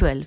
12।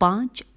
5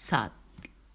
7।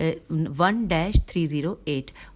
1-308।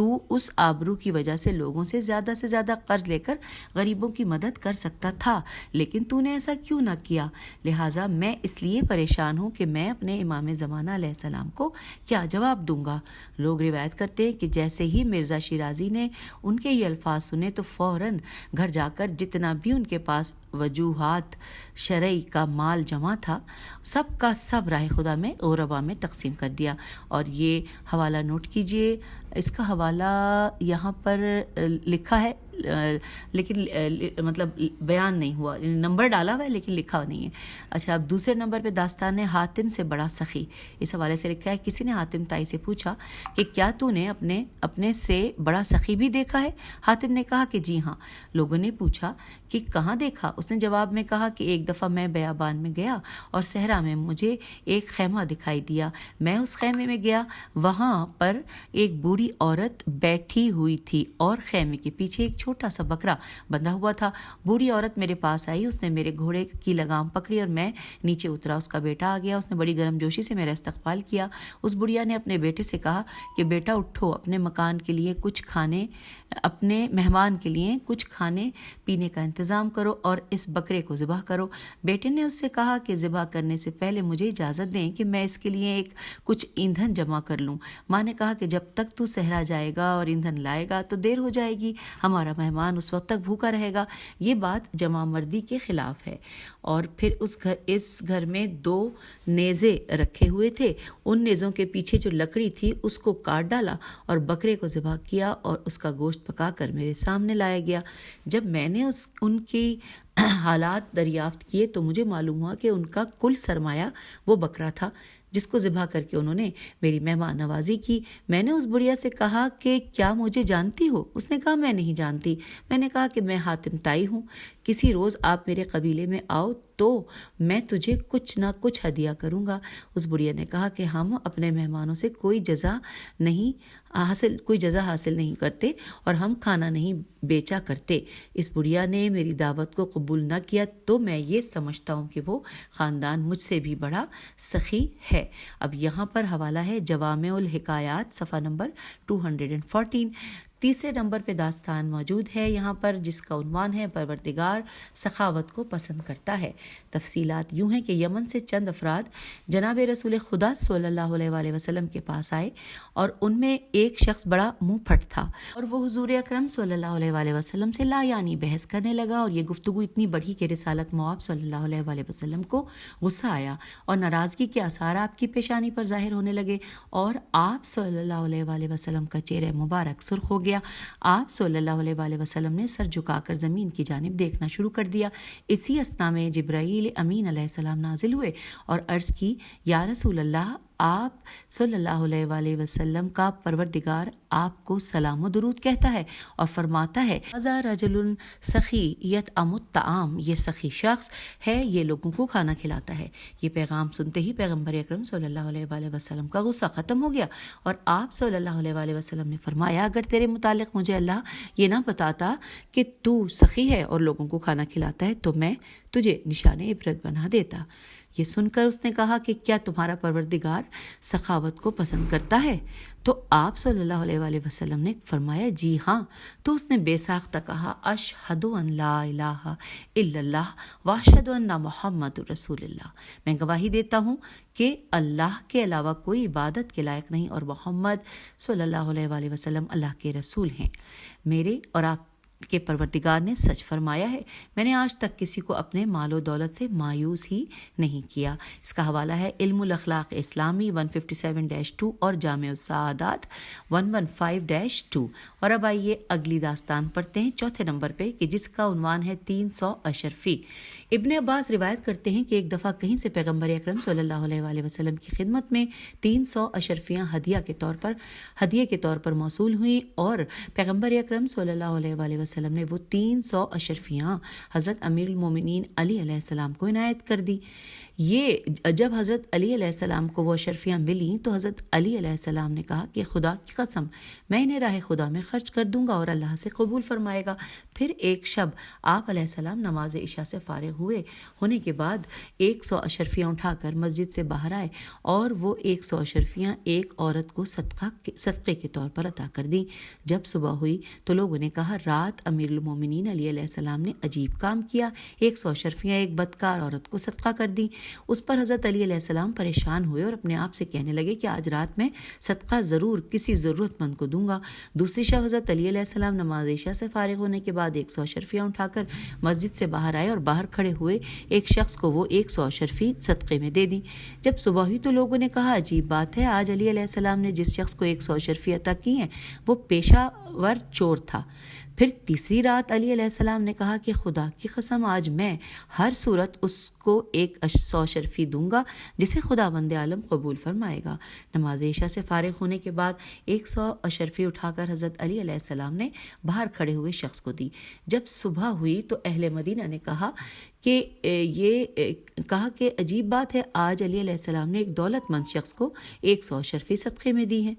تو اس آبرو کی وجہ سے لوگوں سے زیادہ قرض لے کر غریبوں کی مدد کر سکتا تھا، لیکن تو نے ایسا کیوں نہ کیا؟ لہٰذا میں اس لیے پریشان ہوں کہ میں اپنے امام زمانہ علیہ السلام کو کیا جواب دوں گا۔ لوگ روایت کرتے ہیں کہ جیسے ہی مرزا شیرازی نے ان کے یہ الفاظ سنے تو فوراً گھر جا کر جتنا بھی ان کے پاس وجوہات شرعی کا مال جمع تھا سب کا سب راہ خدا میں غربا میں تقسیم کر دیا۔ اور یہ حوالہ نوٹ کیجئے، اس کا حوالہ یہاں پر لکھا ہے لیکن مطلب بیان نہیں ہوا، نمبر ڈالا ہوا ہے لیکن لکھا نہیں ہے۔ اچھا، اب دوسرے نمبر پہ داستان ہے حاتم سے بڑا سخی۔ اس حوالے سے لکھا ہے، کسی نے حاتم تائی سے پوچھا کہ کیا تو نے اپنے سے بڑا سخی بھی دیکھا ہے؟ حاتم نے کہا کہ جی ہاں۔ لوگوں نے پوچھا کہ کہاں دیکھا؟ اس نے جواب میں کہا کہ ایک دفعہ میں بیابان میں گیا اور صحرا میں مجھے ایک خیمہ دکھائی دیا، میں اس خیمے میں گیا، وہاں پر ایک بوڑھی عورت بیٹھی ہوئی تھی اور خیمے کے پیچھے ایک چھوٹا سا بکرا بندھا ہوا تھا۔ بوڑھی عورت میرے پاس آئی، اس نے میرے گھوڑے کی لگام پکڑی اور میں نیچے اترا۔ اس کا بیٹا آ گیا، اس نے بڑی گرم جوشی سے میرا استقبال کیا۔ اس بڑھیا نے اپنے بیٹے سے کہا کہ بیٹا اٹھو، اپنے مہمان کے لیے کچھ کھانے پینے کا انتظام کرو اور اس بکرے کو ذبح کرو۔ بیٹے نے اس سے کہا کہ ذبح کرنے سے پہلے مجھے اجازت دیں کہ میں اس کے لیے کچھ ایندھن جمع کر لوں۔ ماں نے کہا کہ جب تک تو صحرا جائے گا اور ایندھن لائے گا تو دیر ہو جائے گی، ہمارا مہمان اس وقت تک بھوکا رہے گا۔ یہ بات جمع مردی کے خلاف ہے۔ اور پھر اس گھر میں 2 نیزے رکھے ہوئے تھے، ان نیزوں کے پیچھے جو لکڑی تھی اس کو کاٹ ڈالا اور بکرے کو ذبح کیا اور اس کا گوشت پکا کر میرے سامنے لایا گیا۔ جب میں نے ان کی حالات دریافت کیے تو مجھے معلوم ہوا کہ ان کا کل سرمایہ وہ بکرا تھا جس کو ذبح کر کے انہوں نے میری مہمان نوازی کی۔ میں نے اس بڑھیا سے کہا کہ کیا مجھے جانتی ہو؟ اس نے کہا میں نہیں جانتی۔ میں نے کہا کہ میں حاتم تائی ہوں، کسی روز آپ میرے قبیلے میں آؤ تو میں تجھے کچھ نہ کچھ ہدیہ کروں گا۔ اس بڑھیا نے کہا کہ ہم اپنے مہمانوں سے کوئی جزا حاصل نہیں کرتے اور ہم کھانا نہیں بیچا کرتے۔ اس بڑھیا نے میری دعوت کو قبول نہ کیا تو میں یہ سمجھتا ہوں کہ وہ خاندان مجھ سے بھی بڑا سخی ہے۔ اب یہاں پر حوالہ ہے جوامع الحکایات، صفحہ نمبر 214۔ تیسرے نمبر پہ داستان موجود ہے یہاں پر، جس کا عنوان ہے پروردگار سخاوت کو پسند کرتا ہے۔ تفصیلات یوں ہیں کہ یمن سے چند افراد جناب رسول خدا صلی اللہ علیہ وآلہ وسلم کے پاس آئے اور ان میں ایک شخص بڑا منہ پھٹ تھا اور وہ حضور اکرم صلی اللہ علیہ وآلہ وسلم سے لا یعنی بحث کرنے لگا، اور یہ گفتگو اتنی بڑھی کہ رسالت مآب صلی اللہ علیہ وآلہ وسلم کو غصہ آیا اور ناراضگی کے آثار آپ کی پیشانی پر ظاہر ہونے لگے اور آپ صلی اللہ علیہ وآلہ وسلم کا چہرہ مبارک سرخ ہو گیا۔ آپ صلی اللہ علیہ وآلہ وسلم نے سر جھکا کر زمین کی جانب دیکھنا شروع کر دیا۔ اسی اثنا میں جبرائیل امین علیہ السلام نازل ہوئے اور عرض کی، یا رسول اللہ، آپ صلی اللہ علیہ وآلہ وسلم کا پروردگار آپ کو سلام و درود کہتا ہے اور فرماتا ہے ذا رجل سخی یطعم الطعام، یہ سخی شخص ہے، یہ لوگوں کو کھانا کھلاتا ہے۔ یہ پیغام سنتے ہی پیغمبر اکرم صلی اللہ علیہ وآلہ وسلم کا غصہ ختم ہو گیا اور آپ صلی اللہ علیہ وآلہ وسلم نے فرمایا، اگر تیرے متعلق مجھے اللہ یہ نہ بتاتا کہ تو سخی ہے اور لوگوں کو کھانا کھلاتا ہے تو میں تجھے نشان عبرت بنا دیتا۔ یہ سن کر اس نے کہا کہ کیا تمہارا پروردگار سخاوت کو پسند کرتا ہے؟ تو آپ صلی اللہ علیہ وآلہ وسلم نے فرمایا جی ہاں۔ تو اس نے بے ساختہ کہا، اشہد ان لا الہ الا اللہ واشہد ان محمد رسول اللہ، میں گواہی دیتا ہوں کہ اللہ کے علاوہ کوئی عبادت کے لائق نہیں اور محمد صلی اللہ علیہ وآلہ وسلم اللہ کے رسول ہیں۔ میرے اور آپ کے پروردگار نے سچ فرمایا ہے، میں نے آج تک کسی کو اپنے مال و دولت سے مایوس ہی نہیں کیا۔ اس کا حوالہ ہے علم الاخلاق اسلامی 157-2 اور جامع السعادات 115-2۔ اور اب آئیے اگلی داستان پڑھتے ہیں چوتھے نمبر پہ، کہ جس کا عنوان ہے 300 اشرفی۔ ابن عباس روایت کرتے ہیں کہ ایک دفعہ کہیں سے پیغمبر اکرم صلی اللہ علیہ وآلہ وسلم کی خدمت میں 300 اشرفیاں ہدیے کے طور پر موصول ہوئیں اور پیغمبر اکرم صلی اللہ علیہ وآلہ وسلم نے وہ 300 اشرفیاں حضرت امیر المومنین علی علیہ السلام کو عنایت کر دی۔ یہ جب حضرت علی علیہ السلام کو وہ اشرفیاں ملیں تو حضرت علی علیہ السلام نے کہا کہ خدا کی قسم میں انہیں راہ خدا میں خرچ کر دوں گا اور اللہ سے قبول فرمائے گا۔ پھر ایک شب آپ علیہ السلام نماز عشاء سے فارغ ہونے کے بعد 100 اشرفیاں اٹھا کر مسجد سے باہر آئے اور وہ 100 اشرفیاں ایک عورت کو صدقے کے طور پر عطا کر دیں۔ جب صبح ہوئی تو لوگوں نے کہا رات امیر المومنین علی علیہ السلام نے عجیب کام کیا، 100 اشرفیاں ایک بدکار عورت کو صدقہ کر دیں۔ اس پر حضرت علی علیہ السلام پریشان ہوئے اور اپنے آپ سے کہنے لگے کہ آج رات میں صدقہ ضرور کسی ضرورت مند کو دوں گا۔ دوسری شب حضرت علی علیہ السلام نماز عشاء سے فارغ ہونے کے بعد 100 اشرفیاں اٹھا کر مسجد سے باہر آئے اور باہر کھڑے ہوئے ایک شخص کو وہ 100 اشرفی صدقے میں دے دیں۔ جب صبح ہوئی تو لوگوں نے کہا عجیب بات ہے، آج علی علیہ السلام نے جس شخص کو 100 اشرفی عطا کی ہیں وہ پیشہ ور چور تھا۔ پھر تیسری رات علی علیہ السلام نے کہا کہ خدا کی قسم آج میں ہر صورت اس کو 100 اشرفی دوں گا جسے خداوند عالم قبول فرمائے گا۔ نماز عشاء سے فارغ ہونے کے بعد 100 اشرفی اٹھا کر حضرت علی علیہ السلام نے باہر کھڑے ہوئے شخص کو دی۔ جب صبح ہوئی تو اہل مدینہ نے کہا کہ عجیب بات ہے، آج علی علیہ السلام نے ایک دولت مند شخص کو 100 اشرفی صدقے میں دی ہیں۔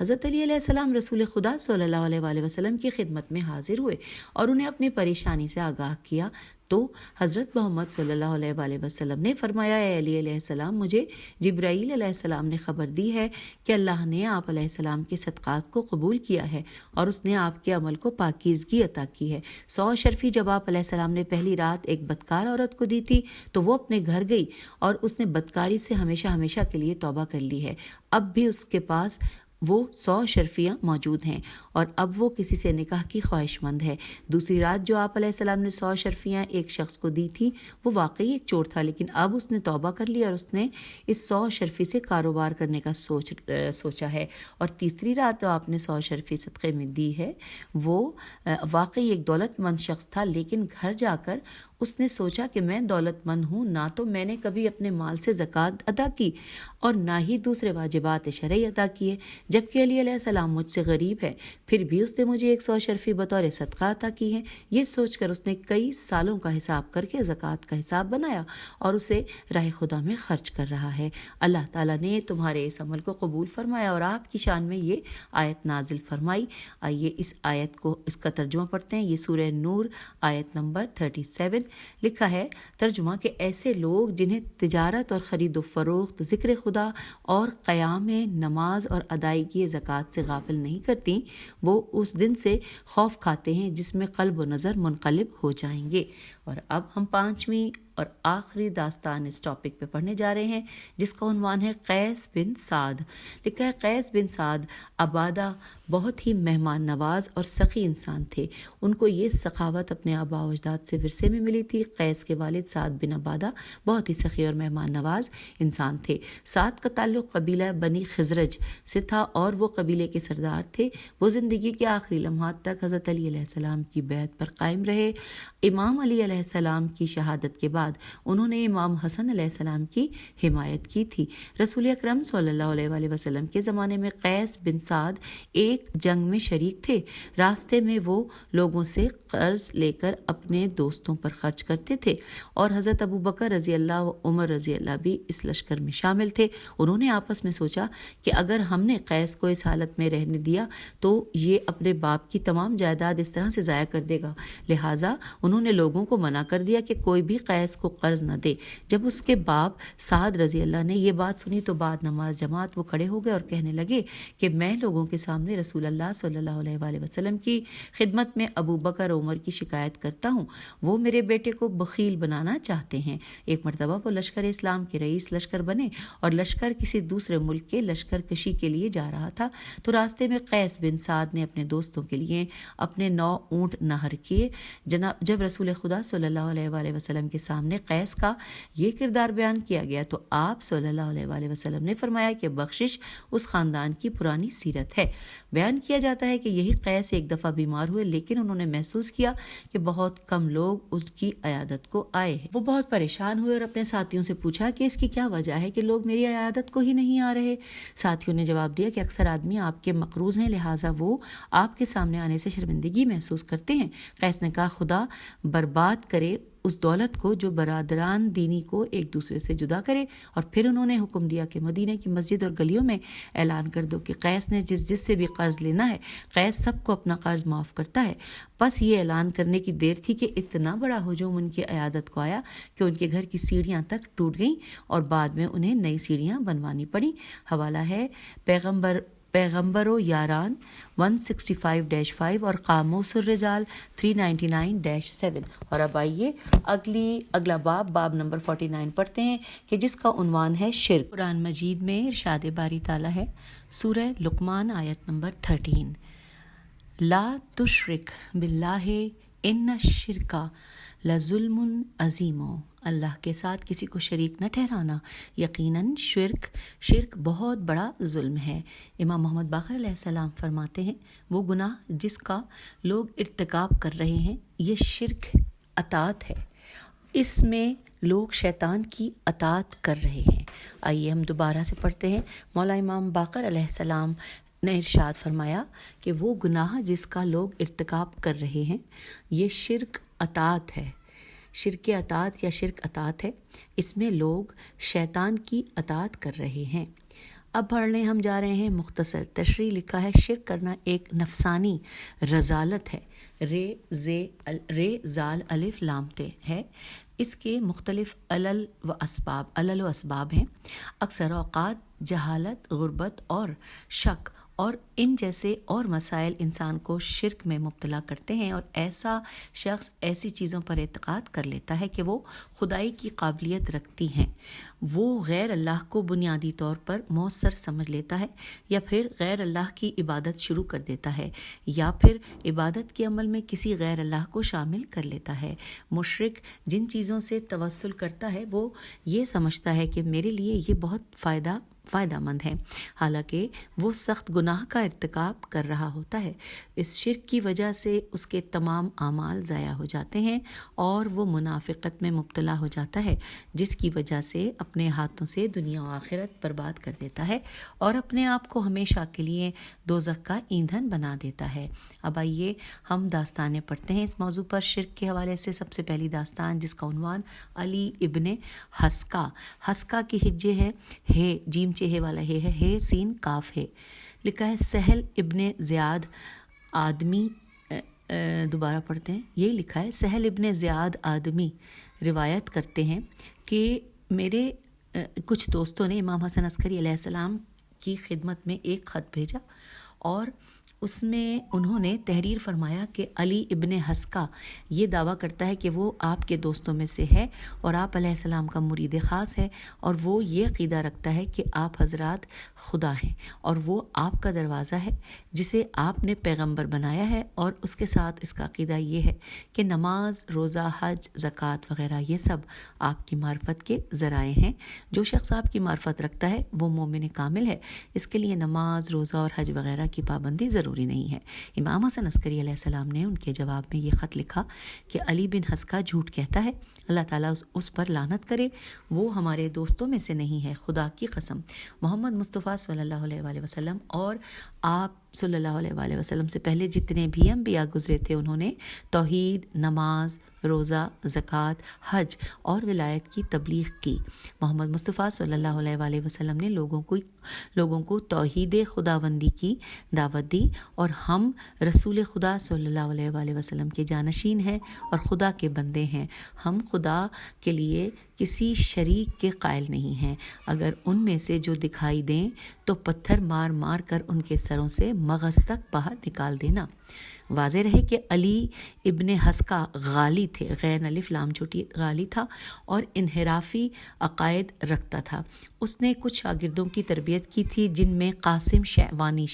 حضرت علی علیہ السلام رسول خدا صلی اللہ علیہ وسلم کی خدمت میں حاضر ہوئے اور انہیں اپنی پریشانی سے آگاہ کیا تو حضرت محمد صلی اللہ علیہ وسلم نے فرمایا اے علی علیہ السلام، مجھے جبرائیل علیہ السلام نے خبر دی ہے کہ اللہ نے آپ علیہ السلام کے صدقات کو قبول کیا ہے اور اس نے آپ کے عمل کو پاکیزگی عطا کی ہے۔ 100 اشرفی جب آپ علیہ السلام نے پہلی رات ایک بدکار عورت کو دی تھی تو وہ اپنے گھر گئی اور اس نے بدکاری سے ہمیشہ کے لیے توبہ کر لی ہے۔ اب بھی اس کے پاس وہ 100 اشرفیاں موجود ہیں اور اب وہ کسی سے نکاح کی خواہش مند ہے۔ دوسری رات جو آپ علیہ السلام نے 100 اشرفیاں ایک شخص کو دی تھی وہ واقعی ایک چور تھا، لیکن اب اس نے توبہ کر لی اور اس نے اس 100 اشرفی سے کاروبار کرنے کا سوچا ہے۔ اور تیسری رات جو آپ نے 100 اشرفی صدقے میں دی ہے وہ واقعی ایک دولت مند شخص تھا، لیکن گھر جا کر اس نے سوچا کہ میں دولت مند ہوں، نہ تو میں نے کبھی اپنے مال سے زکوٰۃ ادا کی اور نہ ہی دوسرے واجبات شرعی ادا کیے، جبکہ علی علیہ السلام مجھ سے غریب ہے، پھر بھی اس نے مجھے 100 اشرفی بطور صدقہ عطا کی ہیں۔ یہ سوچ کر اس نے کئی سالوں کا حساب کر کے زکوٰۃ کا حساب بنایا اور اسے راہ خدا میں خرچ کر رہا ہے۔ اللہ تعالیٰ نے تمہارے اس عمل کو قبول فرمایا اور آپ کی شان میں یہ آیت نازل فرمائی۔ آئیے اس آیت کو اس کا ترجمہ پڑھتے ہیں۔ یہ سورہ نور آیت نمبر 37 لکھا ہے ترجمہ کہ ایسے لوگ جنہیں تجارت اور خرید و فروخت ذکر خدا اور قیام نماز اور ادائیگی زکوٰۃ سے غافل نہیں کرتی، وہ اس دن سے خوف کھاتے ہیں جس میں قلب و نظر منقلب ہو جائیں گے۔ اور اب ہم 5ویں اور آخری داستان اس ٹاپک پہ پڑھنے جا رہے ہیں جس کا عنوان ہے قیس بن سعد۔ لکھا ہے قیس بن سعد عبادہ بہت ہی مہمان نواز اور سخی انسان تھے۔ ان کو یہ سخاوت اپنے آباء و اجداد سے ورثے میں ملی تھی۔ قیس کے والد سعد بن عبادہ بہت ہی سخی اور مہمان نواز انسان تھے۔ سعد کا تعلق قبیلہ بنی خزرج سے تھا اور وہ قبیلے کے سردار تھے۔ وہ زندگی کے آخری لمحات تک حضرت علی علیہ السلام کی بیعت پر قائم رہے۔ امام علی علیہ السلام کی شہادت کے بعد انہوں نے امام حسن علیہ السلام کی حمایت کی تھی۔ رسول اکرم صلی اللہ علیہ وسلم کے زمانے میں قیس بن سعد ایک جنگ میں شریک تھے۔ راستے میں وہ لوگوں سے قرض لے کر اپنے دوستوں پر خرچ کرتے تھے اور حضرت ابو بکر رضی اللہ و عمر رضی اللہ بھی اس لشکر میں شامل تھے۔ انہوں نے آپس میں سوچا کہ اگر ہم نے قیس کو اس حالت میں رہنے دیا تو یہ اپنے باپ کی تمام جائیداد اس طرح سے ضائع کر دے گا، لہٰذا انہوں نے لوگوں کو منع کر دیا کہ کوئی بھی قیس کو قرض نہ دے۔ جب اس کے باپ سعد رضی اللہ نے یہ بات سنی تو بعد نماز جماعت وہ کھڑے ہو گئے اور کہنے لگے کہ میں لوگوں کے سامنے رسول اللہ صلی اللہ علیہ وسلم کی خدمت میں ابو بکر عمر کی شکایت کرتا ہوں، وہ میرے بیٹے کو بخیل بنانا چاہتے ہیں۔ ایک مرتبہ وہ لشکر اسلام کے رئیس لشکر بنے اور لشکر کسی دوسرے ملک کے لشکر کشی کے لیے جا رہا تھا تو راستے میں قیس بن سعد نے اپنے دوستوں کے لیے اپنے 9 اونٹ نہر کیے۔ جب رسول خدا صلی اللہ علیہ وسلم کے سامنے قیس کا یہ کردار بیان کیا گیا تو آپ صلی اللہ علیہ وسلم نے فرمایا کہ بخشش اس خاندان کی پرانی سیرت ہے۔ بیان کیا جاتا ہے کہ یہی قیس ایک دفعہ بیمار ہوئے، لیکن انہوں نے محسوس کیا کہ بہت کم لوگ اس کی عیادت کو آئے ہیں۔ وہ بہت پریشان ہوئے اور اپنے ساتھیوں سے پوچھا کہ اس کی کیا وجہ ہے کہ لوگ میری عیادت کو ہی نہیں آ رہے۔ ساتھیوں نے جواب دیا کہ اکثر آدمی آپ کے مقروض ہیں، لہٰذا وہ آپ کے سامنے آنے سے شرمندگی محسوس کرتے ہیں۔ قیس نے کہا خدا برباد کرے اس دولت کو جو برادران دینی کو ایک دوسرے سے جدا کرے. اور پھر انہوں نے حکم دیا کہ مدینہ کی مسجد اور گلیوں میں اعلان کر دو کہ قیس نے جس سے بھی قرض لینا ہے، قیس سب کو اپنا قرض معاف کرتا ہے. بس یہ اعلان کرنے کی دیر تھی کہ اتنا بڑا ہجوم ان کی عیادت کو آیا کہ ان کے گھر کی سیڑھیاں تک ٹوٹ گئیں اور بعد میں انہیں نئی سیڑھیاں بنوانی پڑیں. حوالہ ہے پیغمبر و یاران 165-5 اور قاموس الرجال 399-7. اور اب آئیے اگلا باب نمبر 49 پڑھتے ہیں کہ جس کا عنوان ہے شرک. قرآن مجید میں ارشاد باری تعالیٰ ہے، سورہ لقمان آیت نمبر 13، لا تشرک باللہ ان الشرک لظلم عظیم. اللہ کے ساتھ کسی کو شریک نہ ٹھہرانا، یقیناً شرک بہت بڑا ظلم ہے. امام محمد باقر علیہ السلام فرماتے ہیں، وہ گناہ جس کا لوگ ارتکاب کر رہے ہیں یہ شرک اطاعت ہے، اس میں لوگ شیطان کی اطاعت کر رہے ہیں. آئیے ہم دوبارہ سے پڑھتے ہیں. مولا امام باقر علیہ السلام نے ارشاد فرمایا کہ وہ گناہ جس کا لوگ ارتکاب کر رہے ہیں یہ شرک اطاعت ہے. شرک اطاعت یا شرک اطاعت ہے، اس میں لوگ شیطان کی اطاعت کر رہے ہیں. اب پڑھنے ہم جا رہے ہیں مختصر تشریح. لکھا ہے شرک کرنا ایک نفسانی رذالت ہے. رے زال الف لام تے ہے. اس کے مختلف علل و اسباب ہیں. اکثر اوقات جہالت، غربت اور شک اور ان جیسے اور مسائل انسان کو شرک میں مبتلا کرتے ہیں، اور ایسا شخص ایسی چیزوں پر اعتقاد کر لیتا ہے کہ وہ خدائی کی قابلیت رکھتی ہیں. وہ غیر اللہ کو بنیادی طور پر مؤثر سمجھ لیتا ہے، یا پھر غیر اللہ کی عبادت شروع کر دیتا ہے، یا پھر عبادت کے عمل میں کسی غیر اللہ کو شامل کر لیتا ہے. مشرک جن چیزوں سے توسل کرتا ہے وہ یہ سمجھتا ہے کہ میرے لیے یہ بہت فائدہ مند ہے، حالانکہ وہ سخت گناہ کا ارتکاب کر رہا ہوتا ہے. اس شرک کی وجہ سے اس کے تمام اعمال ضائع ہو جاتے ہیں اور وہ منافقت میں مبتلا ہو جاتا ہے، جس کی وجہ سے اپنے ہاتھوں سے دنیا و آخرت برباد کر دیتا ہے اور اپنے آپ کو ہمیشہ کے لیے دوزخ کا ایندھن بنا دیتا ہے. اب آئیے ہم داستانیں پڑھتے ہیں اس موضوع پر. شرک کے حوالے سے سب سے پہلی داستان جس کا عنوان علی ابن حسکا کی ہجے ہے جیم چہے والا ہے سین کاف ہے. لکھا ہے سہل ابن زیاد آدمی، دوبارہ پڑھتے ہیں. یہ لکھا ہے سہل ابن زیاد آدمی روایت کرتے ہیں کہ میرے کچھ دوستوں نے امام حسن عسکری علیہ السلام کی خدمت میں ایک خط بھیجا اور اس میں انہوں نے تحریر فرمایا کہ علی ابن حسکا یہ دعویٰ کرتا ہے کہ وہ آپ کے دوستوں میں سے ہے اور آپ علیہ السلام کا مرید خاص ہے، اور وہ یہ عقیدہ رکھتا ہے کہ آپ حضرات خدا ہیں اور وہ آپ کا دروازہ ہے جسے آپ نے پیغمبر بنایا ہے. اور اس کے ساتھ اس کا عقیدہ یہ ہے کہ نماز، روزہ، حج، زکوٰۃ وغیرہ یہ سب آپ کی معرفت کے ذرائع ہیں. جو شخص آپ کی معرفت رکھتا ہے وہ مومن کامل ہے، اس کے لیے نماز، روزہ اور حج وغیرہ کی پابندی ضروری نہیں ہے. امام حسن عسکری علیہ السلام نے ان کے جواب میں یہ خط لکھا کہ علی بن حسکا جھوٹ کہتا ہے، اللہ تعالیٰ اس پر لعنت کرے، وہ ہمارے دوستوں میں سے نہیں ہے. خدا کی قسم محمد مصطفیٰ صلی اللہ علیہ وآلہ وسلم اور آپ صلی اللہ علیہ وآلہ وسلم سے پہلے جتنے بھی انبیاء گزرے تھے انہوں نے توحید، نماز، روزہ، زکوٰۃ، حج اور ولایت کی تبلیغ کی. محمد مصطفیٰ صلی اللہ علیہ وآلہ وسلم نے لوگوں کو توحید خداوندی کی دعوت دی، اور ہم رسول خدا صلی اللہ علیہ وآلہ وسلم کے جانشین ہیں اور خدا کے بندے ہیں. ہم خدا کے لیے کسی شریک کے قائل نہیں ہیں. اگر ان میں سے جو دکھائی دیں تو پتھر مار مار کر ان کے سروں سے مغز تک باہر نکال دینا. واضح رہے کہ علی ابن حسکا غالی تھے، غین الف لام چھوٹی غالی تھا اور انحرافی عقائد رکھتا تھا. اس نے کچھ شاگردوں کی تربیت کی تھی جن میں قاسم شیوانی،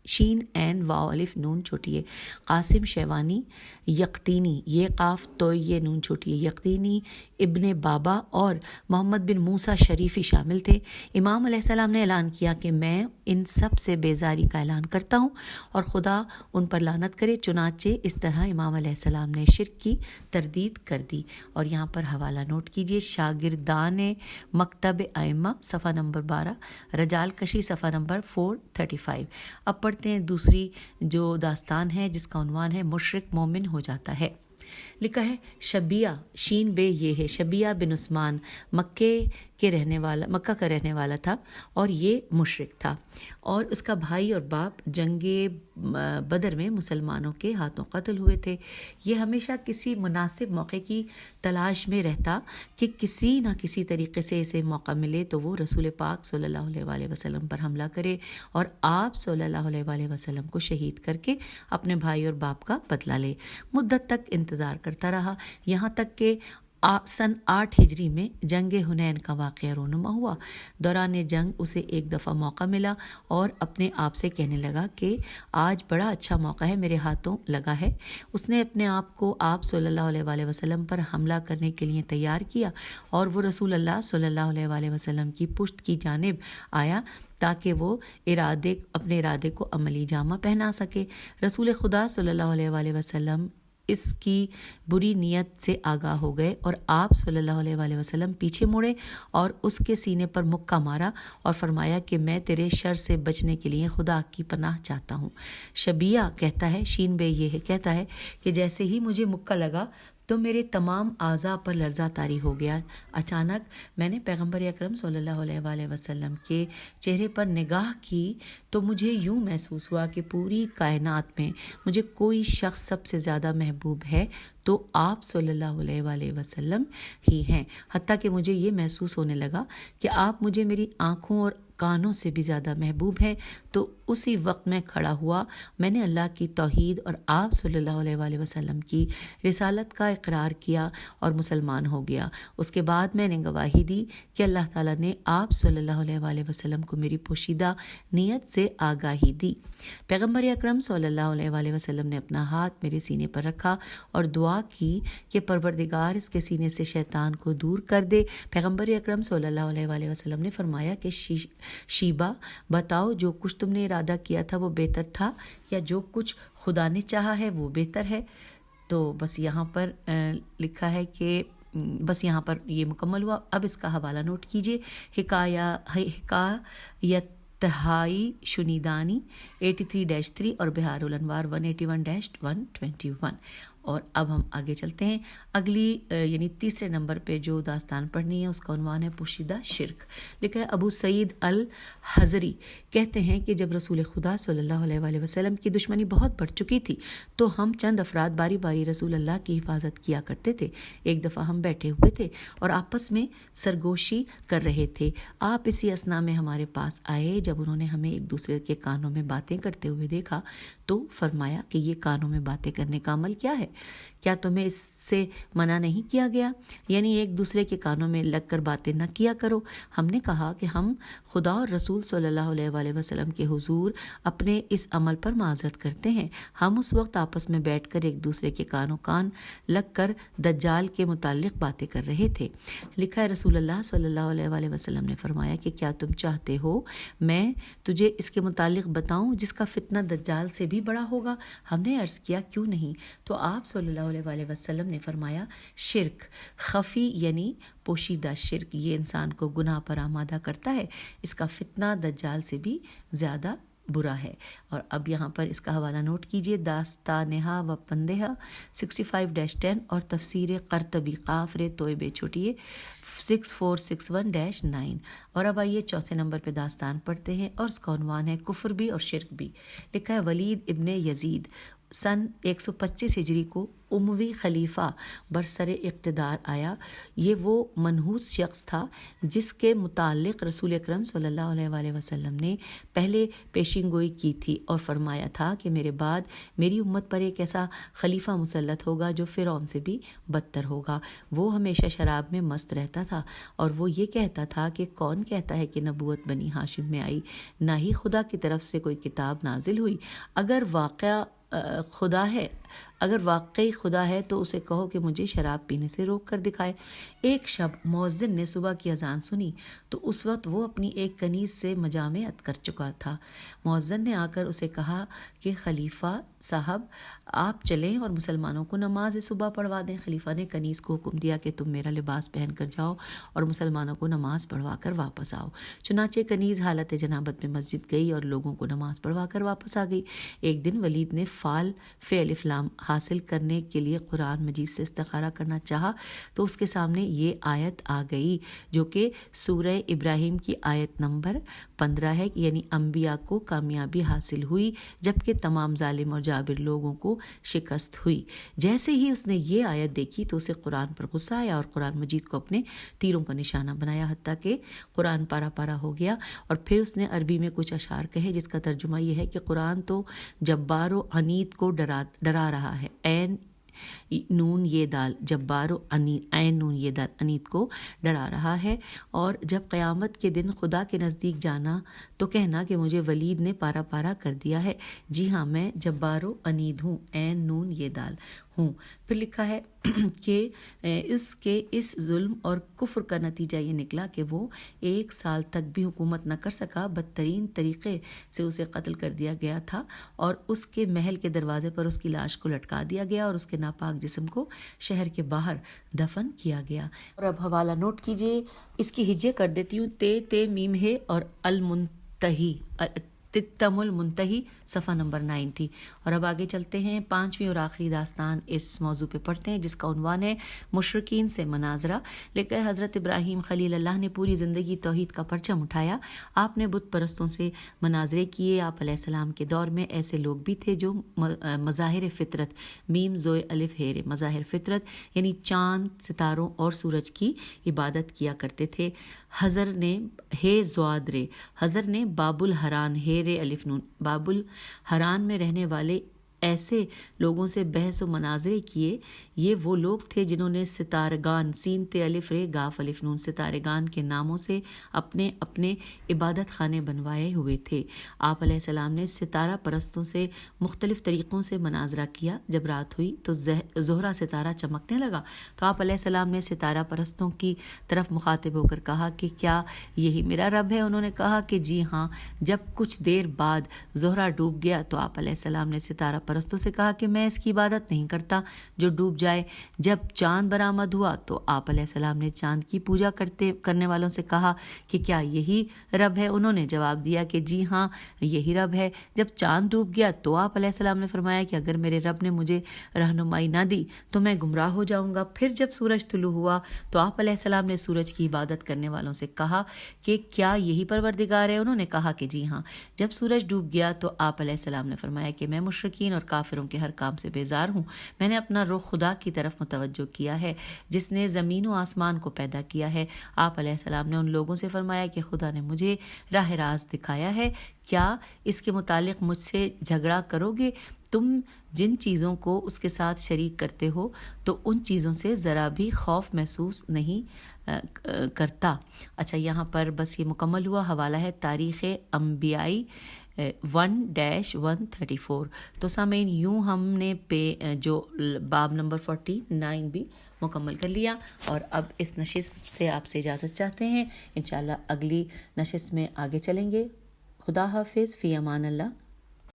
شین عین واو الف نون چھوٹی ہے، قاسم شیوانی، یقطینی یہ قاف تو یہ نون چھوٹی ہے، یقطینی، ابن بابا اور محمد بن موسیٰ شریفی شامل تھے. امام علیہ السلام نے اعلان کیا کہ میں ان سب سے بیزاری کا اعلان کرتا ہوں اور خدا ان پر لعنت کرے. چنانچہ اس طرح امام علیہ السلام نے شرک کی تردید کر دی. اور یہاں پر حوالہ نوٹ کیجئے، شاگردان مکتب ائمہ صفحہ نمبر 12، رجال کشی صفحہ نمبر 435. اب پڑھتے ہیں دوسری جو داستان ہے جس کا عنوان ہے مشرک مومن ہو جاتا ہے. لکھا ہے شبیہ شین بے یہ ہے، شبیہ بن عثمان مکہ کا رہنے والا تھا اور یہ مشرک تھا، اور اس کا بھائی اور باپ جنگ بدر میں مسلمانوں کے ہاتھوں قتل ہوئے تھے۔ یہ ہمیشہ کسی مناسب موقع کی تلاش میں رہتا کہ کسی نہ کسی طریقے سے اسے موقع ملے تو وہ رسول پاک صلی اللہ علیہ وآلہ وسلم پر حملہ کرے اور آپ صلی اللہ علیہ وآلہ وسلم کو شہید کر کے اپنے بھائی اور باپ کا بدلہ لے۔ مدت تک انتظار کرتا رہا، یہاں تک کہ سن 8 ہجری میں جنگ حنین کا واقعہ رونما ہوا۔ دوران جنگ اسے ایک دفعہ موقع ملا اور اپنے آپ سے کہنے لگا کہ آج بڑا اچھا موقع ہے، میرے ہاتھوں لگا ہے۔ اس نے اپنے آپ کو آپ صلی اللہ علیہ وآلہ وسلم پر حملہ کرنے کے لیے تیار کیا اور وہ رسول اللہ صلی اللہ علیہ وآلہ وسلم کی پشت کی جانب آیا تاکہ وہ اپنے ارادے کو عملی جامہ پہنا سکے۔ رسول خدا صلی اللہ علیہ وآلہ وسلم اس کی بری نیت سے آگاہ ہو گئے اور آپ صلی اللہ علیہ وآلہ وسلم پیچھے مڑے اور اس کے سینے پر مکہ مارا اور فرمایا کہ میں تیرے شر سے بچنے کے لیے خدا کی پناہ چاہتا ہوں۔ شبیہ کہتا ہے، شین بے یہ ہے کہتا ہے کہ جیسے ہی مجھے مکہ لگا تو میرے تمام اعضاء پر لرزہ طاری ہو گیا۔ اچانک میں نے پیغمبر اکرم صلی اللہ علیہ وآلہ وسلم کے چہرے پر نگاہ کی تو مجھے یوں محسوس ہوا کہ پوری کائنات میں مجھے کوئی شخص سب سے زیادہ محبوب ہے تو آپ صلی اللہ علیہ وآلہ وسلم ہی ہیں، حتیٰ کہ مجھے یہ محسوس ہونے لگا کہ آپ مجھے میری آنکھوں اور کانوں سے بھی زیادہ محبوب ہیں۔ تو اسی وقت میں کھڑا ہوا، میں نے اللہ کی توحید اور آپ صلی اللہ علیہ وآلہ وسلم کی رسالت کا اقرار کیا اور مسلمان ہو گیا۔ اس کے بعد میں نے گواہی دی کہ اللہ تعالیٰ نے آپ صلی اللہ علیہ وآلہ وسلم کو میری پوشیدہ نیت سے آگاہی دی۔ پیغمبر اکرم صلی اللہ علیہ وآلہ وسلم نے اپنا ہاتھ میرے سینے پر رکھا اور دعا کی کہ پروردگار اس کے سینے سے شیطان کو دور کر دے۔ پیغمبر اکرم صلی اللہ علیہ وآلہ وسلم نے فرمایا کہ شیبہ بتاؤ، جو کچھ تم نے ارادہ کیا تھا وہ بہتر تھا یا جو کچھ خدا نے چاہا ہے وہ بہتر ہے؟ تو بس یہاں پر لکھا ہے کہ بس یہاں پر یہ مکمل ہوا۔ اب اس کا حوالہ نوٹ کیجئے، حکایت تہائی شنیدانی 83-3 اور بہار الانوار 181-121۔ اور اب ہم آگے چلتے ہیں، اگلی یعنی تیسرے نمبر پہ جو داستان پڑھنی ہے اس کا عنوان ہے پوشیدہ شرک۔ لکھا ہے ابو سعید الحضری کہتے ہیں کہ جب رسول خدا صلی اللہ علیہ وآلہ وسلم کی دشمنی بہت بڑھ چکی تھی تو ہم چند افراد باری باری رسول اللہ کی حفاظت کیا کرتے تھے۔ ایک دفعہ ہم بیٹھے ہوئے تھے اور آپس میں سرگوشی کر رہے تھے، آپ اسی اثنا میں ہمارے پاس آئے۔ جب انہوں نے ہمیں ایک دوسرے کے کانوں میں باتیں کرتے ہوئے دیکھا تو فرمایا کہ یہ کانوں میں باتیں کرنے کا عمل کیا ہے؟ کیا تمہیں اس سے منع نہیں کیا گیا؟ یعنی ایک دوسرے کے کانوں میں لگ کر باتیں نہ کیا کرو۔ ہم نے کہا کہ ہم خدا اور رسول صلی اللہ علیہ وآلہ وسلم کے حضور اپنے اس عمل پر معذرت کرتے ہیں۔ ہم اس وقت آپس میں بیٹھ کر ایک دوسرے کے کان لگ کر دجال کے متعلق باتیں کر رہے تھے۔ لکھا ہے رسول اللہ صلی اللہ علیہ وآلہ وسلم نے فرمایا کہ کیا تم چاہتے ہو میں تجھے اس کے متعلق بتاؤں جس کا فتنہ دجال سے بھی بڑا ہوگا؟ ہم نے عرض کیا کیوں نہیں؟ تو آپ صلی اللہ علیہ وآلہ وسلم نے فرمایا شرک خفی یعنی پوشیدہ شرک، یہ انسان کو گناہ پر آمادہ کرتا ہے، اس کا فتنہ دجال سے بھی زیادہ برا ہے۔ اور اب یہاں پر اس کا حوالہ نوٹ کیجئے، داستانہا و پندہا 65-10 اور تفسیر قرطبی قاف رے توبے چھوٹیے 6461-9۔ اور اب آئیے چوتھے نمبر پہ داستان پڑھتے ہیں اور اس کا عنوان ہے کفر بھی اور شرک بھی۔ لکھا ہے ولید ابن یزید سن 125 ہجری کو اموی خلیفہ برسر اقتدار آیا۔ یہ وہ منحوس شخص تھا جس کے متعلق رسول اکرم صلی اللہ علیہ وآلہ وسلم نے پہلے پیشین گوئی کی تھی اور فرمایا تھا کہ میرے بعد میری امت پر ایک ایسا خلیفہ مسلط ہوگا جو فرعون سے بھی بدتر ہوگا۔ وہ ہمیشہ شراب میں مست رہتا تھا اور وہ یہ کہتا تھا کہ کون کہتا ہے کہ نبوت بنی ہاشم میں آئی، نہ ہی خدا کی طرف سے کوئی کتاب نازل ہوئی۔ اگر واقعی خدا ہے تو اسے کہو کہ مجھے شراب پینے سے روک کر دکھائے۔ ایک شب مؤذن نے صبح کی اذان سنی تو اس وقت وہ اپنی ایک کنیز سے مجامعت کر چکا تھا۔ مؤذن نے آ کر اسے کہا کہ خلیفہ صاحب آپ چلیں اور مسلمانوں کو نماز صبح پڑھوا دیں۔ خلیفہ نے کنیز کو حکم دیا کہ تم میرا لباس پہن کر جاؤ اور مسلمانوں کو نماز پڑھوا کر واپس آؤ۔ چنانچہ کنیز حالت جنابت میں مسجد گئی اور لوگوں کو نماز پڑھوا کر واپس آ گئی۔ ایک دن ولید نے فعل لام حاصل کرنے کے لیے قرآن مجید سے استخارہ کرنا چاہا تو اس کے سامنے یہ آیت آ گئی جو کہ سورہ ابراہیم کی آیت نمبر 15 ہے، یعنی انبیاء کو کامیابی حاصل ہوئی جبکہ تمام ظالم اور جابر لوگوں کو شکست ہوئی۔ جیسے ہی اس نے یہ آیت دیکھی تو اسے قرآن پر غصہ آیا اور قرآن مجید کو اپنے تیروں کا نشانہ بنایا، حتیٰ کہ قرآن پارا پارا ہو گیا۔ اور پھر اس نے عربی میں کچھ اشعار کہے جس کا ترجمہ یہ ہے کہ قرآن تو جبار و عنید کو ڈرا رہا ہے، عین نون یہ دال، جبار و عین نون یہ دال، عنید کو ڈرا رہا ہے۔ اور جب قیامت کے دن خدا کے نزدیک جانا تو کہنا کہ مجھے ولید نے پارا پارا کر دیا ہے، جی ہاں میں جبار و عنید ہوں، عین نون یہ دال ہوں۔ پھر لکھا ہے کہ اس ظلم اور کفر کا نتیجہ یہ نکلا کہ وہ 1 سال تک بھی حکومت نہ کر سکا، بدترین طریقے سے اسے قتل کر دیا گیا تھا اور اس کے محل کے دروازے پر اس کی لاش کو لٹکا دیا گیا اور اس کے ناپاک جسم کو شہر کے باہر دفن کیا گیا۔ اور اب حوالہ نوٹ کیجئے، اس کی ہجے کر دیتی ہوں، تے میم ہے اور المنتہی، تم المنتہی، صفحہ نمبر 90۔ اور اب آگے چلتے ہیں، 5ویں اور آخری داستان اس موضوع پہ پڑھتے ہیں جس کا عنوان ہے مشرکین سے مناظرہ۔ لکھا ہے حضرت ابراہیم خلیل اللہ نے پوری زندگی توحید کا پرچم اٹھایا، آپ نے بت پرستوں سے مناظرے کیے۔ آپ علیہ السلام کے دور میں ایسے لوگ بھی تھے جو مظاہر فطرت، میم زوئے الف ہیرے، مظاہر فطرت یعنی چاند، ستاروں اور سورج کی عبادت کیا کرتے تھے۔ حضر نے حضر نے باب الحران ہیرے الف نون، باب الحران میں رہنے والے ایسے لوگوں سے بحث و مناظرے کیے۔ یہ وہ لوگ تھے جنہوں نے ستارگان، سین تے الف رے گاف الف نون، ستارگان کے ناموں سے اپنے اپنے عبادت خانے بنوائے ہوئے تھے۔ آپ علیہ السلام نے ستارہ پرستوں سے مختلف طریقوں سے مناظرہ کیا۔ جب رات ہوئی تو زہرہ ستارہ چمکنے لگا تو آپ علیہ السلام نے ستارہ پرستوں کی طرف مخاطب ہو کر کہا کہ کیا یہی میرا رب ہے؟ انہوں نے کہا کہ جی ہاں۔ جب کچھ دیر بعد زہرہ ڈوب گیا تو آپ علیہ السلام نے ستارہ پرستوں سے کہا کہ میں اس کی عبادت نہیں کرتا جو ڈوب جائے۔ جب چاند برآمد ہوا تو آپ علیہ السلام نے چاند کی پوجا کرنے والوں سے کہا کہ کیا یہی رب ہے؟ انہوں نے جواب دیا کہ جی ہاں یہی رب ہے۔ جب چاند ڈوب گیا تو آپ علیہ السلام نے فرمایا کہ اگر میرے رب نے مجھے رہنمائی نہ دی تو میں گمراہ ہو جاؤں گا۔ پھر جب سورج طلوع ہوا تو آپ علیہ السلام نے سورج کی عبادت کرنے والوں سے کہا کہ کیا یہی پروردگار ہے؟ انہوں نے کہا کہ جی ہاں۔ جب سورج ڈوب گیا تو آپ علیہ السلام نے فرمایا کہ میں مشرکین اور کافروں کے ہر کام سے بیزار ہوں۔ میں نے اپنا رخ خدا کی طرف متوجہ کیا ہے جس نے زمین و آسمان کو پیدا کیا ہے۔ آپ علیہ السلام نے ان لوگوں سے فرمایا کہ خدا نے مجھے راہ راست دکھایا ہے، کیا اس کے متعلق مجھ سے جھگڑا کرو گے؟ تم جن چیزوں کو اس کے ساتھ شریک کرتے ہو تو ان چیزوں سے ذرا بھی خوف محسوس نہیں کرتا۔ اچھا، یہاں پر بس یہ مکمل ہوا۔ حوالہ ہے تاریخ انبیائی 1-134۔ تو سامعین یوں ہم نے جو باب نمبر 49 بھی مکمل کر لیا اور اب اس نشست سے آپ سے اجازت چاہتے ہیں۔ انشاءاللہ اگلی نشست میں آگے چلیں گے۔ خدا حافظ، فی امان اللہ۔